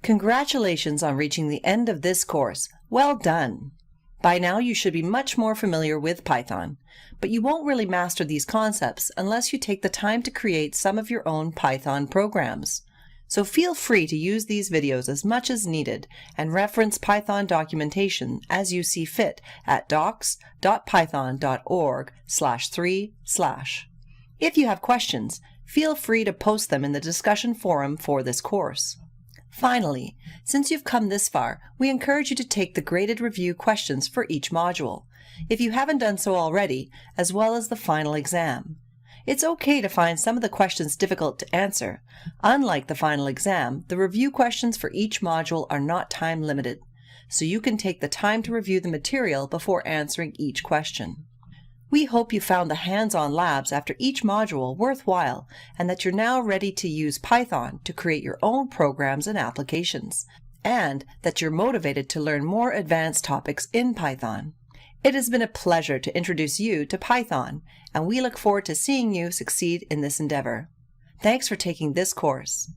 Congratulations on reaching the end of this course. Well done! By now you should be much more familiar with Python, but you won't really master these concepts unless you take the time to create some of your own Python programs. So feel free to use these videos as much as needed and reference Python documentation as you see fit at docs.python.org/3/. If you have questions, feel free to post them in the discussion forum for this course. Finally, since you've come this far, we encourage you to take the graded review questions for each module, if you haven't done so already, as well as the final exam. It's okay to find some of the questions difficult to answer. Unlike the final exam, the review questions for each module are not time limited, so you can take the time to review the material before answering each question. We hope you found the hands-on labs after each module worthwhile and that you're now ready to use Python to create your own programs and applications, and that you're motivated to learn more advanced topics in Python. It has been a pleasure to introduce you to Python, and we look forward to seeing you succeed in this endeavor. Thanks for taking this course.